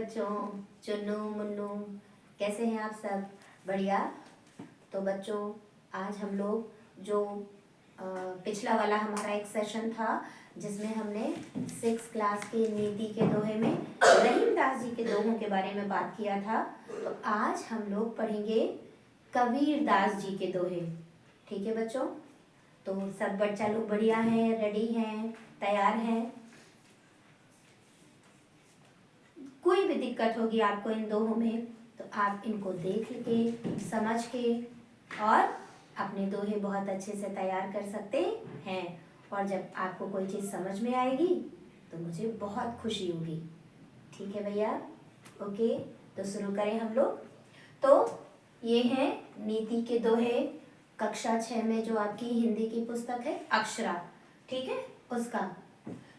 बच्चों, चुन्नू मुन्नू, कैसे हैं आप सब? बढ़िया। तो बच्चों, आज हम लोग जो पिछला वाला हमारा एक सेशन था जिसमें हमने 6 क्लास के नीति के दोहे में रहीमदास जी के दोहों के बारे में बात किया था। तो आज हम लोग पढ़ेंगे कबीरदास जी के दोहे। ठीक है बच्चों? तो सब बच्चा लोग बढ़िया हैं, रेडी हैं, तैयार हैं? कोई भी दिक्कत होगी आपको इन दोहों में तो आप इनको देख के समझ के और अपने दोहे बहुत अच्छे से तैयार कर सकते हैं। और जब आपको कोई चीज़ समझ में आएगी तो मुझे बहुत खुशी होगी। ठीक है भैया? ओके, तो शुरू करें हम लोग। तो ये हैं नीति के दोहे, कक्षा 6 में जो आपकी हिंदी की पुस्तक है अक्षरा, ठीक है, उसका।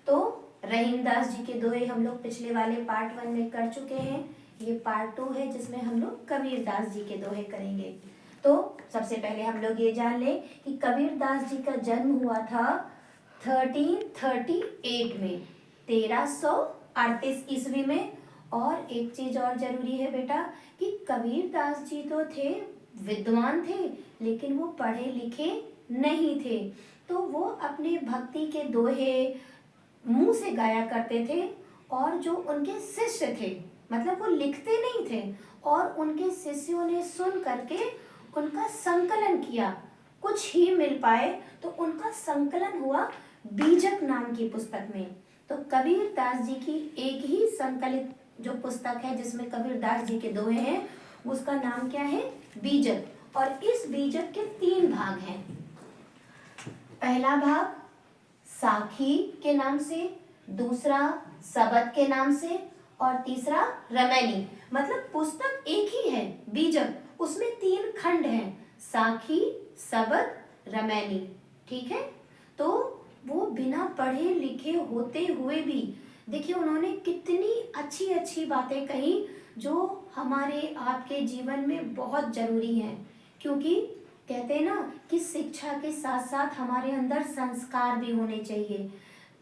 तो रहीमदास जी के दोहे हम लोग पिछले वाले पार्ट 1 में कर चुके हैं। ये पार्ट 2 है जिसमें हम लोग कबीरदास जी के दोहे करेंगे। तो सबसे पहले हम लोग ये जान लें कि कबीरदास जी का जन्म हुआ था 1338 में, 1338 ईस्वी में। और एक चीज और जरूरी है बेटा कि कबीरदास जी तो थे, विद्वान थे, लेकिन वो पढ़े लिखे नहीं थे। तो वो अपने भक्ति के दोहे मुंह से गाया करते थे और जो उनके शिष्य थे, मतलब वो लिखते नहीं थे, और उनके शिष्यों ने सुन करके उनका संकलन किया। कुछ ही मिल पाए तो उनका संकलन हुआ बीजक नाम की पुस्तक में। तो कबीरदास जी की एक ही संकलित जो पुस्तक है जिसमें कबीरदास जी के दोहे हैं, उसका नाम क्या है? बीजक। और इस बीजक के 3 भाग हैं। पहला भाग साखी के नाम से, दूसरा सबद के नाम से, और तीसरा रमैनी। मतलब पुस्तक एक ही है बीजक, उसमें 3 खंड हैं, साखी, सबद, रमैनी। ठीक है? तो वो बिना पढ़े लिखे होते हुए भी देखिए उन्होंने कितनी अच्छी अच्छी बातें कही जो हमारे आपके जीवन में बहुत जरूरी हैं। क्योंकि कहते हैं ना कि शिक्षा के साथ साथ हमारे अंदर संस्कार भी होने चाहिए,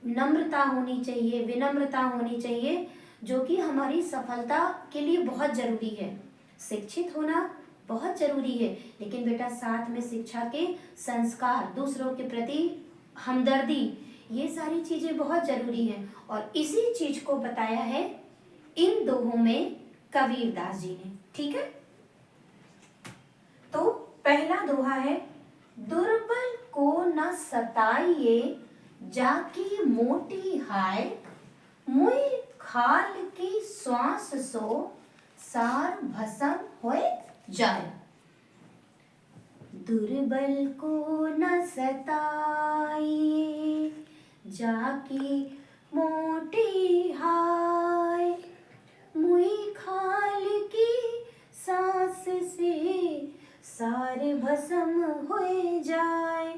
नम्रता होनी चाहिए, विनम्रता होनी चाहिए, जो कि हमारी सफलता के लिए बहुत जरूरी है। शिक्षित होना बहुत जरूरी है, लेकिन बेटा साथ में शिक्षा के संस्कार, दूसरों के प्रति हमदर्दी, ये सारी चीजें बहुत जरूरी हैं। और इसी चीज को बताया है इन दोहों में कबीरदास जी ने। ठीक है? तो पहला दोहा है, दुर्बल को न सताइए जाकी मोटी हाय, मुई खाल की श्वास सो सार भसम होए जाए। दुर्बल को न सताइए जाकी मोटी हाय, मुई खाल की सांस से सार भस्म होए जाए।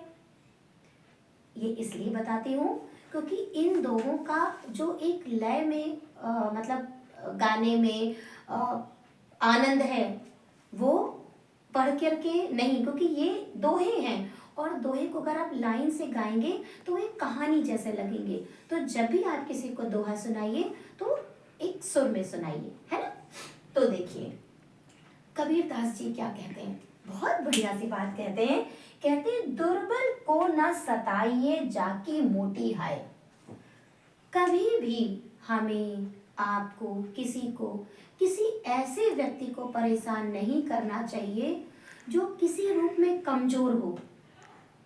ये इसलिए बताती हूँ क्योंकि इन दोहों का जो एक लय में मतलब गाने में आनंद है वो पढ़ करके नहीं, क्योंकि ये दोहे हैं और दोहे को अगर आप लाइन से गाएंगे तो एक कहानी जैसे लगेंगे। तो जब भी आप किसी को दोहा सुनाइए तो एक सुर में सुनाइए, है ना? तो देखिए कबीरदास जी क्या कहते हैं, बहुत बढ़िया सी बात कहते हैं। कहते हैं दुर्बल को न सताइए जाकी मोटी हाय। कभी भी हमें, आपको, किसी ऐसे व्यक्ति को परेशान नहीं करना चाहिए जो किसी रूप में कमजोर हो।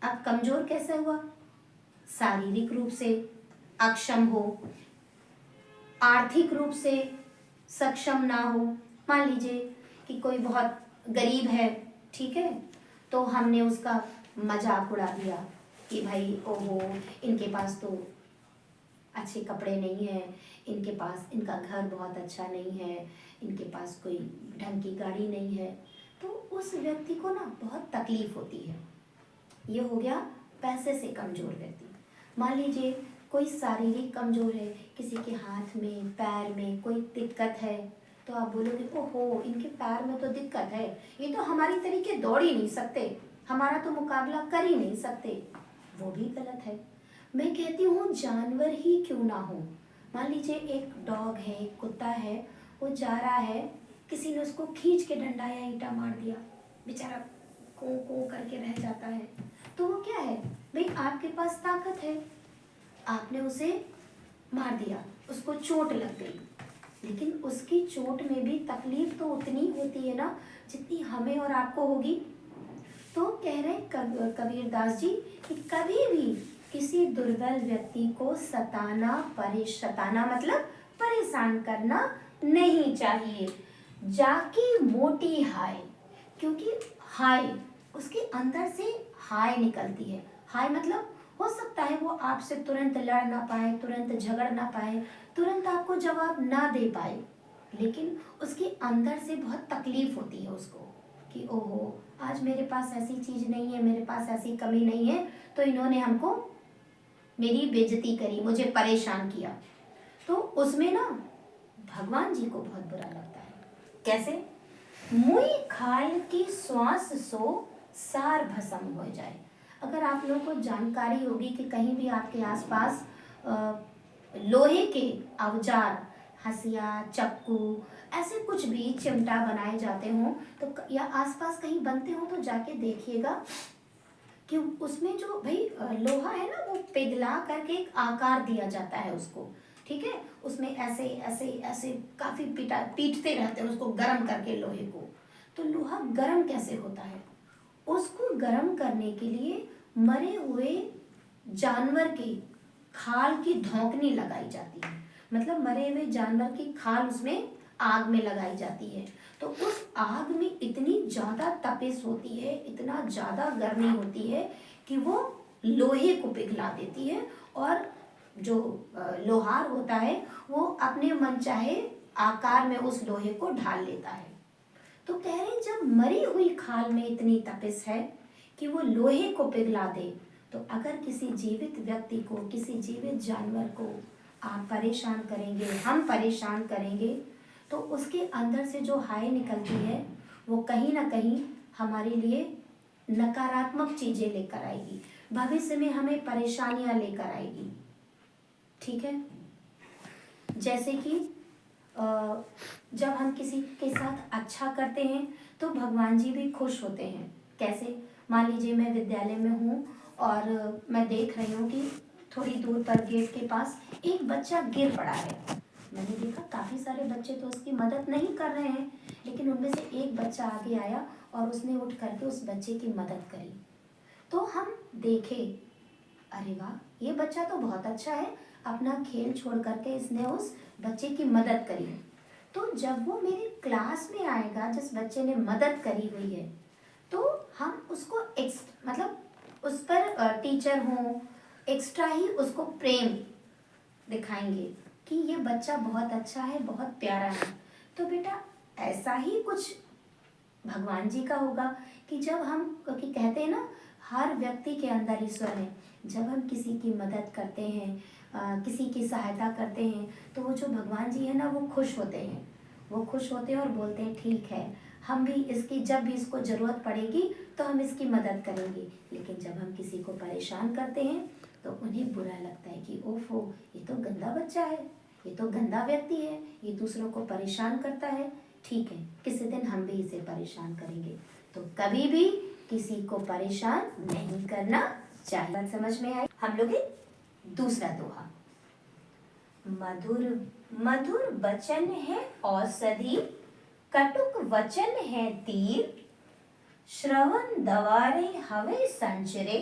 अब कमजोर कैसे हुआ? शारीरिक रूप से अक्षम हो, आर्थिक रूप से सक्षम ना हो। मान लीजिए कि कोई बहुत गरीब है, ठीक है, तो हमने उसका मजाक उड़ा दिया कि भाई ओहो इनके पास तो अच्छे कपड़े नहीं है, इनके पास, इनका घर बहुत अच्छा नहीं है, इनके पास कोई ढंग की गाड़ी नहीं है। तो उस व्यक्ति को ना बहुत तकलीफ होती है। ये हो गया पैसे से कमजोर व्यक्ति। मान लीजिए कोई शारीरिक कमजोर है, किसी के हाथ में, पैर में कोई दिक्कत है, तो आप बोलोगे ओहो इनके पैर में तो दिक्कत है, ये तो हमारी तरीके दौड़ ही नहीं सकते, हमारा तो मुकाबला कर ही नहीं सकते। वो भी गलत है। मैं कहती हूँ जानवर ही क्यों ना हो, मान लीजिए एक डॉग है, एक कुत्ता है, वो जा रहा है, किसी ने उसको खींच के डंडा या ईंटा मार दिया, बेचारा को करके रह जाता है। तो वो क्या है भाई, आपके पास ताकत है, आपने उसे मार दिया, उसको चोट लग गई, लेकिन उसकी चोट में भी तकलीफ तो उतनी होती है ना जितनी हमें और आपको होगी। तो कह रहे कबीर दास जी कि कभी भी किसी दुर्बल व्यक्ति को सताना मतलब परेशान करना नहीं चाहिए। जाकी मोटी हाय, क्योंकि हाय उसके अंदर से हाय निकलती है। हाय मतलब हो सकता है वो आपसे तुरंत लड़ ना पाए, तुरंत झगड़ ना पाए, तुरंत आपको जवाब ना दे पाए, लेकिन उसके अंदर से बहुत तकलीफ होती है उसको कि ओहो आज मेरे पास ऐसी चीज नहीं है, मेरे पास ऐसी कमी नहीं है, तो इन्होंने हमको मेरी बेइज्जती करी, मुझे परेशान किया। तो उसमें ना भगवान जी को बहुत बुरा लगता है। कैसे? मुई खाल की श्वास सो सार भस्म हो जाए। अगर आप लोगों को जानकारी होगी कि कहीं भी आपके आसपास लोहे के औजार, हसिया, चक्कू, ऐसे कुछ भी चिमटा बनाए जाते हों तो या आसपास कहीं बनते हो तो जाके देखिएगा कि उसमें जो भाई लोहा है ना वो पिघला करके एक आकार दिया जाता है उसको, ठीक है। उसमें ऐसे ऐसे ऐसे काफी पीटते रहते हैं उसको गर्म करके लोहे को। तो लोहा गर्म कैसे होता है? उसको गर्म करने के लिए मरे हुए जानवर की खाल की धौंकनी लगाई जाती है, मतलब मरे हुए जानवर की खाल उसमें आग में लगाई जाती है। तो उस आग में इतनी ज्यादा तपिश होती है, इतना ज्यादा गर्मी होती है कि वो लोहे को पिघला देती है और जो लोहार होता है वो अपने मनचाहे आकार में उस लोहे को ढाल लेता है। तो कह रहे जब मरी हुई खाल में इतनी तपिश है कि वो लोहे को पिघला दे, तो अगर किसी जीवित व्यक्ति को, किसी जीवित जानवर को आप परेशान करेंगे, हम परेशान करेंगे, तो उसके अंदर से जो हाय निकलती है वो कहीं ना कहीं हमारे लिए नकारात्मक चीजें लेकर आएगी, भविष्य में हमें परेशानियां लेकर आएगी। ठीक है, जैसे कि जब हम किसी के साथ अच्छा करते हैं तो भगवान जी भी खुश होते हैं। कैसे? मान लीजिए मैं विद्यालय में हूँ और मैं देख रही हूँ कि थोड़ी दूर पर गेट के पास एक बच्चा गिर पड़ा है। मैंने देखा काफ़ी सारे बच्चे तो उसकी मदद नहीं कर रहे हैं, लेकिन उनमें से एक बच्चा आगे आया और उसने उठ करके उस बच्चे की मदद करी। तो हम देखे, अरे वाह ये बच्चा तो बहुत अच्छा है, अपना खेल छोड़ करके इसने उस बच्चे की मदद करी। तो जब वो मेरे क्लास में आएगा जिस बच्चे ने मदद करी हुई है, तो हम उसको मतलब उस पर टीचर हो एक्स्ट्रा ही उसको प्रेम दिखाएंगे कि ये बच्चा बहुत अच्छा है, बहुत प्यारा है। तो बेटा ऐसा ही कुछ भगवान जी का होगा कि जब हम, क्योंकि कहते हैं ना हर व्यक्ति के अंदर ईश्वर है, जब हम किसी की मदद करते हैं, किसी की सहायता करते हैं, तो वो जो भगवान जी है ना वो खुश होते हैं, वो खुश होते हैं और बोलते हैं ठीक है हम भी इसकी, जब भी इसको ज़रूरत पड़ेगी तो हम इसकी मदद करेंगे। लेकिन जब हम किसी को परेशान करते हैं तो उन्हें बुरा लगता है कि ओफो ये तो गंदा बच्चा है, ये तो गंदा व्यक्ति है, ये दूसरों को परेशान करता है। ठीक है, किसी दिन हम भी इसे परेशान करेंगे। तो कभी भी किसी को परेशान नहीं करना चाहिए। बात समझ में आई? हम लोग दूसरा दोहा, मधुर मधुर वचन है औषधि, कटुक वचन है तीर, श्रवण दवारे हवे संचरे,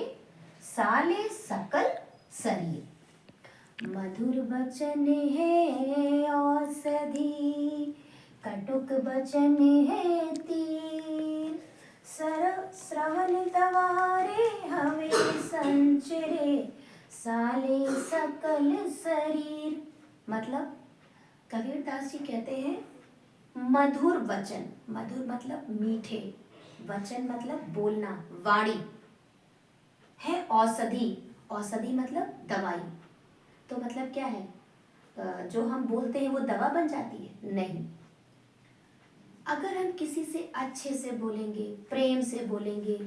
साले सकल शरीर। मधुर वचन है औषधि, कटुक वचन है तीर, श्रवण दवारे हवे संचरे, साले सकल शरीर। मतलब कबीर दास जी कहते हैं मधुर वचन, मधुर मतलब मीठे, वचन मतलब बोलना, वाणी है, औषधि, औषधि मतलब दवाई। तो मतलब क्या है, जो हम बोलते हैं वो दवा बन जाती है? नहीं। अगर हम किसी से अच्छे से बोलेंगे, प्रेम से बोलेंगे,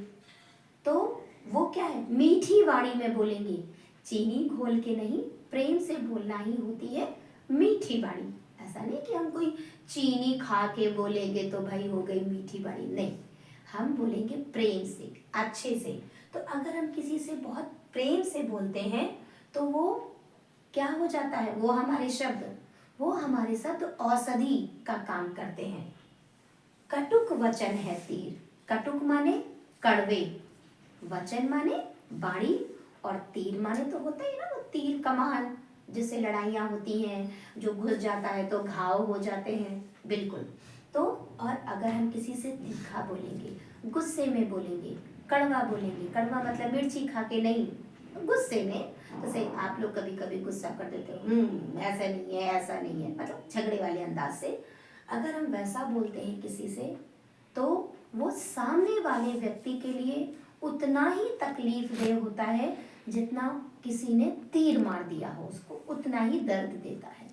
तो वो क्या है, मीठी वाणी में बोलेंगे, चीनी घोल के नहीं, प्रेम से बोलना ही होती है मीठी वाणी। ऐसा नहीं कि हम कोई चीनी खा के बोलेंगे तो भाई हो गई मीठी बाड़ी, नहीं, हम बोलेंगे प्रेम से, अच्छे से। तो अगर हम किसी से बहुत प्रेम से बोलते हैं तो वो क्या हो जाता है, वो हमारे शब्द औषधि का काम करते हैं। कटुक वचन है तीर, कटुक माने कड़वे, वचन माने बाणी, और तीर माने तो होता है ना वो तीर कमान जिससे लड़ाइयाँ होती हैं, जो घुस जाता है तो घाव हो जाते हैं, बिल्कुल। तो और अगर हम किसी से तीखा बोलेंगे, गुस्से में बोलेंगे, कड़वा बोलेंगे, कड़वा मतलब मिर्ची खा के नहीं, गुस्से में, जैसे आप लोग कभी कभी गुस्सा कर देते हो, ऐसा नहीं है, ऐसा नहीं है, मतलब झगड़े वाले अंदाज से अगर हम वैसा बोलते हैं किसी से, तो वो सामने वाले व्यक्ति के लिए उतना ही तकलीफ देह होता है जितना किसी ने तीर मार दिया हो, उसको उतना ही दर्द देता है।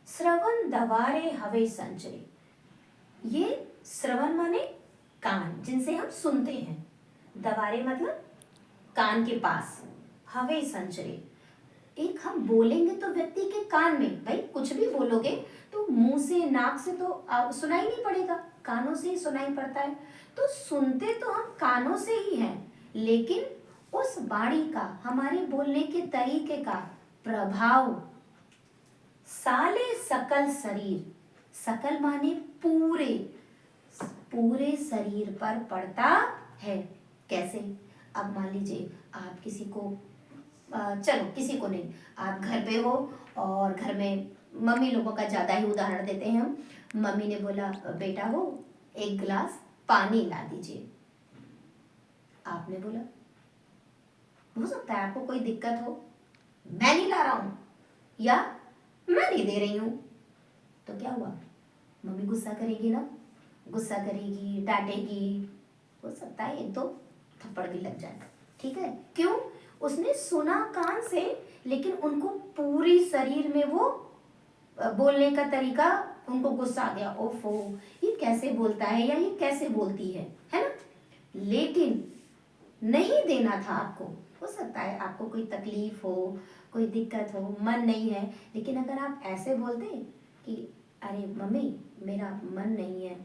श्रवण दवारे हवे संचरे, ये श्रवण माने कान, जिनसे हम सुनते हैं, दवारे मतलब कान के पास, हवे संचरे, एक हम बोलेंगे तो व्यक्ति के कान में, भाई कुछ भी बोलोगे तो मुंह से नाक से तो सुनाई नहीं पड़ेगा, कानों से ही सुनाई पड़ता है। तो सुनते तो हम कानों से ही हैं, लेकिन उस वाणी का, हमारे बोलने के तरीके का प्रभाव साले सकल शरीर, सकल माने पूरे, पूरे शरीर पर पड़ता है। कैसे? अब मान लीजिए आप किसी को, चलो किसी को नहीं, आप घर पे हो और घर में मम्मी लोगों का ज़्यादा ही उदाहरण देते हैं हम, मम्मी ने बोला बेटा हो एक गिलास पानी ला दीजिए, आपने बोला, हो सकता है आपको कोई दिक्कत हो, मैं नहीं ला रहा हूँ या मैं नहीं दे रही हूँ, तो क्या हुआ, मम्मी गुस्सा करेगी ना, गुस्सा करेगी, डांटेगी, हो सकता है एक दो थप्पड़ भी लग जाए, ठीक है, क्यों, उसने सुना कान से, लेकिन उनको पूरी शरीर में वो बोलने का तरीका, उनको गुस्सा आ गया, ओफो ये कैसे बोलता है या ये कैसे बोलती है ना, लेकिन नहीं देना था आपको, हो सकता है आपको कोई तकलीफ हो, कोई दिक्कत हो, मन नहीं है, लेकिन अगर आप ऐसे बोलते कि अरे मम्मी मेरा मन नहीं है,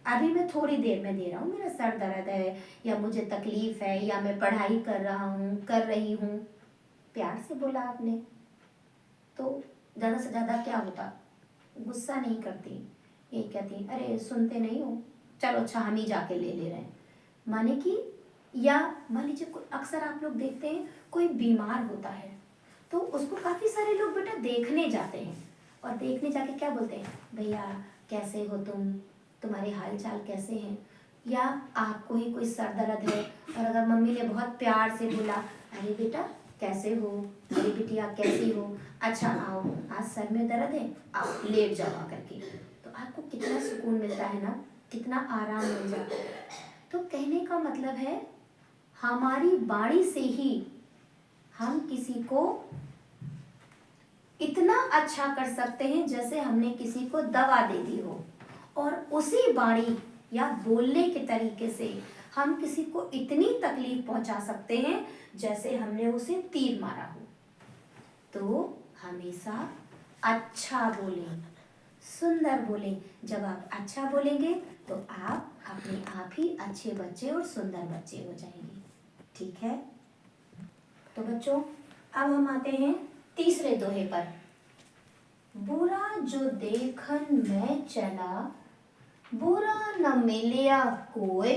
अभी मैं थोड़ी देर में दे रहा हूँ, मेरा सर दर्द है या मुझे तकलीफ है या मैं पढ़ाई कर रहा हूँ, कर रही हूँ, प्यार से बोला आपने, तो ज़्यादा से ज़्यादा क्या होता, गुस्सा नहीं करती, ये कहती अरे सुनते नहीं हो, चलो अच्छा हम ही जाके ले रहे हैं, माने कि, या मान लीजिए अक्सर आप लोग देखते हैं कोई बीमार होता है तो उसको काफ़ी सारे लोग बेटा देखने जाते हैं, और देखने जाके क्या बोलते हैं, भैया कैसे हो तुम, तुम्हारे हाल चाल कैसे हैं, या आपको ही कोई सर दर्द है और अगर मम्मी ने बहुत प्यार से बोला अरे बेटा कैसे हो, मेरी बिटिया कैसी हो, अच्छा आओ आज सर में दर्द है, आओ लेट जाओ आकर के, तो आपको कितना सुकून मिलता है ना, कितना आराम मिल जाता है। तो कहने का मतलब है हमारी वाणी से ही हम किसी को इतना अच्छा कर सकते हैं जैसे हमने किसी को दवा दे दी हो, और उसी वाणी या बोलने के तरीके से हम किसी को इतनी तकलीफ पहुंचा सकते हैं जैसे हमने उसे तीर मारा हो। तो हमेशा अच्छा बोलें, सुंदर बोलें, जब आप अच्छा बोलेंगे तो आप अपने आप ही अच्छे बच्चे और सुंदर बच्चे हो जाएंगे, ठीक है। तो बच्चों अब हम आते हैं तीसरे दोहे पर। बुरा जो देखन मैं चला, बुरा न मिलिया कोय,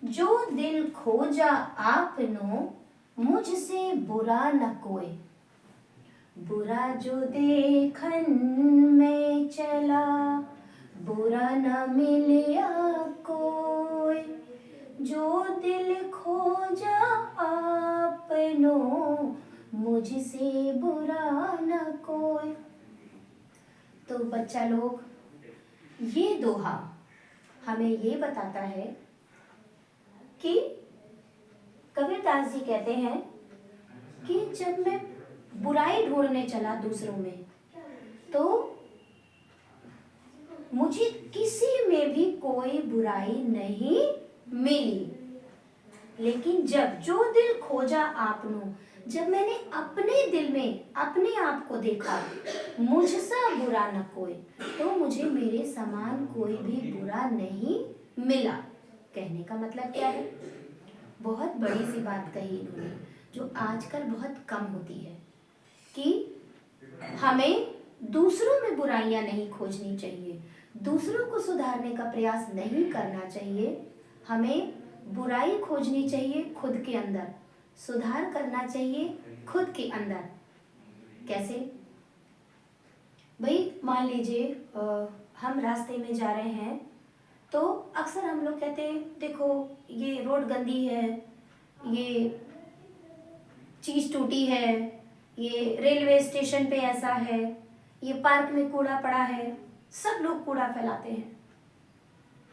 जो दिल खोजा आपनो, मुझसे बुरा न कोय। बुरा जो देखन मैं चला, बुरा न मिलिया कोय, जो दिल खोजा आपनो, मुझसे बुरा न कोय। तो बच्चा लोग, ये दोहा हमें ये बताता है कि कबीरदास जी कहते हैं कि जब मैं बुराई ढूंढने चला दूसरों में, तो मुझे किसी में भी कोई बुराई नहीं मिली, लेकिन जब जो दिल खोजा आपनो, जब मैंने अपने दिल में अपने आप को देखा, मुझसा बुरा न कोई, तो मुझे मेरे समान कोई भी बुरा नहीं मिला। कहने का मतलब क्या है? बहुत बड़ी सी बात कही इन्होंने, जो आजकल बहुत कम होती है, कि हमें दूसरों में बुराइयां नहीं खोजनी चाहिए, दूसरों को सुधारने का प्रयास नहीं करना चाहिए। हमें बुराई खोजनी चाहिए खुद के अंदर, सुधार करना चाहिए खुद के अंदर। कैसे? भाई मान लीजिए हम रास्ते में जा रहे हैं, तो अक्सर हम लोग कहते हैं देखो ये रोड गंदी है, ये चीज़ टूटी है, ये रेलवे स्टेशन पे ऐसा है, ये पार्क में कूड़ा पड़ा है, सब लोग कूड़ा फैलाते हैं।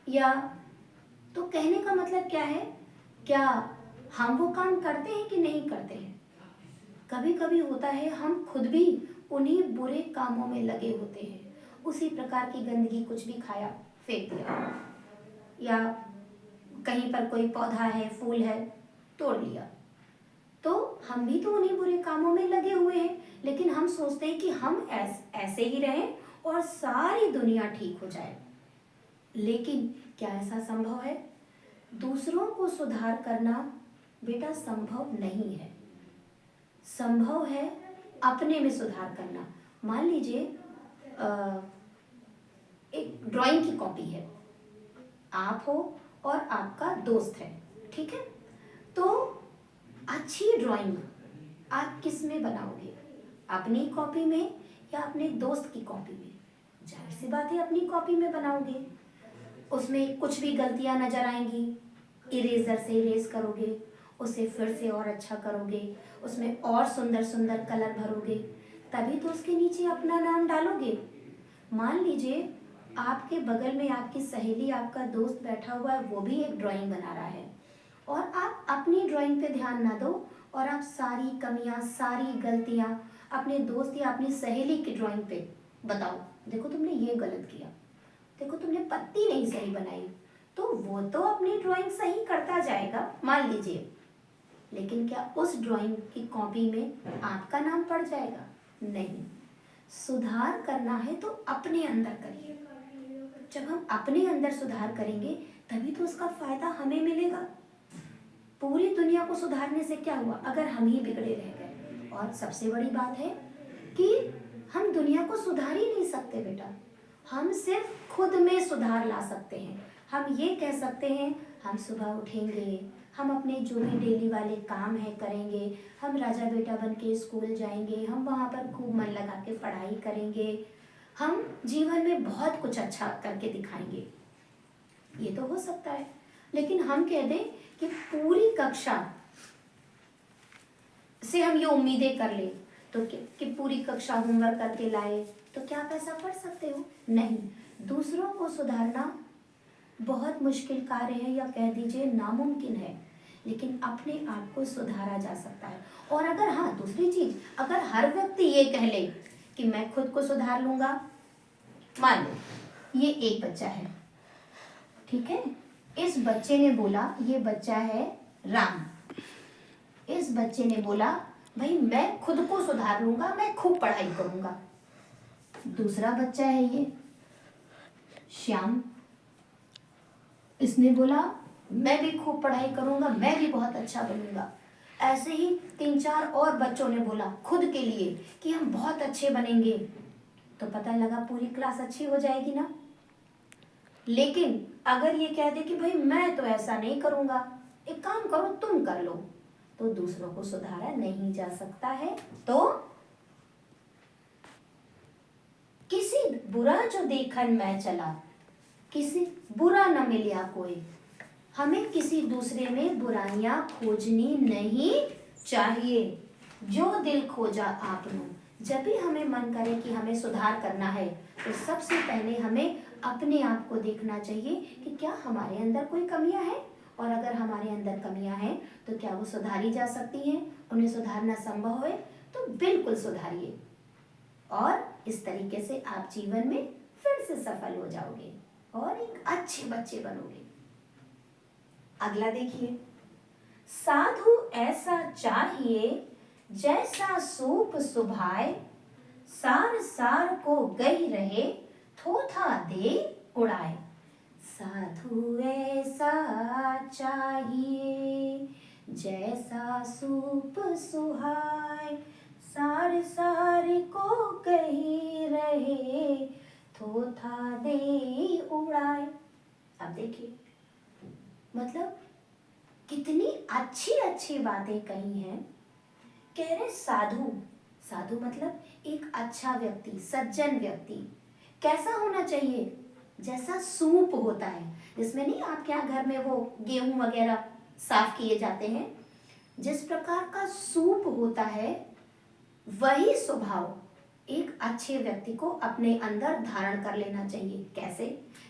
या तो कहने का मतलब क्या है? क्या हम वो काम करते हैं कि नहीं करते हैं? कभी कभी होता है हम खुद भी उन्हीं बुरे कामों में लगे होते हैं, उसी प्रकार की गंदगी कुछ भी खाया, फेंक दिया, या कहीं पर कोई पौधा है, फूल है, तोड़ लिया, तो हम भी तो उन्हीं बुरे कामों में लगे हुए हैं। लेकिन हम सोचते हैं कि हम ऐसे ही रहें और सारी दुनिया ठीक हो जाए। लेकिन क्या ऐसा संभव है? दूसरों को सुधार करना बेटा संभव नहीं है। संभव है अपने में सुधार करना। मान लीजिए एक ड्राइंग की कॉपी है, आप हो और आपका दोस्त है, ठीक है? तो अच्छी ड्राइंग आप किस में बनाओगे? अपनी कॉपी में या अपने दोस्त की कॉपी में? जाहिर सी बात है अपनी कॉपी में बनाओगे। उसमें कुछ भी गलतियां नजर आएंगी, इरेजर से इरेज करोगे, उसे फिर से और अच्छा करोगे, उसमें और सुंदर सुंदर कलर भरोगे, तभी तो उसके नीचे अपना नाम डालोगे। मान लीजिए आपके बगल में आपकी सहेली, आपका दोस्त बैठा हुआ है, वो भी एक ड्राइंग बना रहा है, और आप अपनी ड्राइंग पे ध्यान ना दो और आप सारी कमियां, सारी गलतियां अपने दोस्त या अपनी सहेली की ड्राइंग पे बताओ, देखो तुमने ये गलत किया, देखो तुमने पत्ती नहीं सही बनाई, तो वो तो अपनी ड्राइंग सही करता जाएगा मान लीजिए, लेकिन क्या उस ड्राइंग की कॉपी में आपका नाम पड़ जाएगा? नहीं। सुधार करना है तो अपने अंदर करिए। जब हम अपने अंदर सुधार करेंगे तभी तो उसका फायदा हमें मिलेगा। पूरी दुनिया को सुधारने से क्या हुआ अगर हम ही बिगड़े रह गए? और सबसे बड़ी बात है कि हम दुनिया को सुधार ही नहीं सकते बेटा, हम सिर्फ खुद में सुधार ला सकते हैं। हम ये कह सकते हैं हम सुबह उठेंगे, हम अपने जो भी डेली वाले काम है करेंगे, हम राजा बेटा बन के स्कूल जाएंगे, हम वहाँ पर खूब मन लगा के पढ़ाई करेंगे, हम जीवन में बहुत कुछ अच्छा करके दिखाएंगे, ये तो हो सकता है। लेकिन हम कह दें कि पूरी कक्षा से हम ये उम्मीदें कर ले तो कि पूरी कक्षा होमवर्क करके लाए, तो क्या आप ऐसा पढ़ सकते हो? नहीं। दूसरों को सुधारना बहुत मुश्किल कार्य है, या कह दीजिए नामुमकिन है, लेकिन अपने आप को सुधारा जा सकता है। और अगर हाँ दूसरी चीज, अगर हर व्यक्ति ये कह ले कि मैं खुद को सुधार लूंगा, मान लो ये एक बच्चा है, ठीक है, इस बच्चे ने बोला, ये बच्चा है राम, इस बच्चे ने बोला भाई मैं खुद को सुधार लूंगा, मैं खूब पढ़ाई करूंगा। दूसरा बच्चा है ये श्याम, इसने बोला मैं भी खूब पढ़ाई करूंगा, मैं भी बहुत अच्छा बनूंगा। ऐसे ही 3-4 और बच्चों ने बोला खुद के लिए कि हम बहुत अच्छे बनेंगे, तो पता लगा पूरी क्लास अच्छी हो जाएगी ना। लेकिन अगर ये कह दे कि भाई मैं तो ऐसा नहीं करूंगा, एक काम करो तुम कर लो, तो दूसरों को सुधारा नहीं जा सकता है। तो किसी बुरा जो देखन मैं चला, किसी बुरा न मिलिया कोई। हमें किसी दूसरे में बुराइयां खोजनी नहीं चाहिए, जो दिल खोजा आपने। जब भी हमें मन करे कि हमें सुधार करना है, तो सबसे पहले हमें अपने आप को देखना चाहिए कि क्या हमारे अंदर कोई कमियां हैं, और अगर हमारे अंदर कमियां हैं तो क्या वो सुधारी जा सकती हैं। उन्हें सुधारना संभव है तो बिल्कुल सुधारिए, और इस तरीके से आप जीवन में फिर से सफल हो जाओगे और एक अच्छे बच्चे बनोगे। अगला देखिए, साधु ऐसा चाहिए जैसा सूप सुभाए, सार सार को गई रहे, थोथा दे उड़ाए। साधु ऐसा चाहिए, जैसा सूप सुहाए, सार सार को गई रहे, थोथा दे उड़ाए। अब देखिए, मतलब कितनी अच्छी अच्छी बातें कही हैं। कह रहे साधु, साधु मतलब एक अच्छा व्यक्ति, सज्जन व्यक्ति कैसा होना चाहिए? जैसा सूप होता है, जिसमें नहीं आपके यहाँ घर में वो गेहूं वगैरह साफ किए जाते हैं, जिस प्रकार का सूप होता है वही स्वभाव एक अच्छे व्यक्ति को अपने अंदर धारण कर लेना चाहिए। कैसे?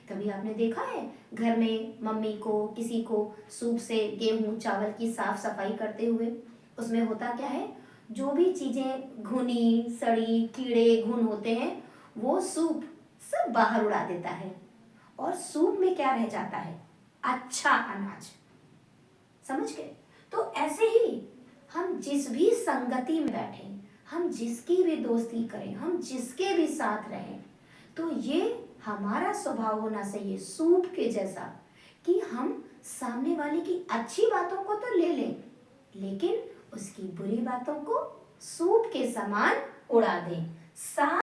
कभी आपने देखा है घर में मम्मी को, किसी को सूप से गेहूं चावल की साफ सफाई करते हुए? उसमें होता क्या है, जो भी चीजें घुनी सड़ी कीड़े घुन होते हैं वो सूप सब बाहर उड़ा देता है, और सूप में क्या रह जाता है? अच्छा अनाज। समझ गए? तो ऐसे ही हम जिस भी संगति में बैठे, हम जिसकी भी दोस्ती करें, हम जिसके भी साथ रहें, तो ये हमारा स्वभाव होना चाहिए सूप के जैसा, कि हम सामने वाले की अच्छी बातों को तो ले लें, लेकिन उसकी बुरी बातों को सूप के समान उड़ा दें।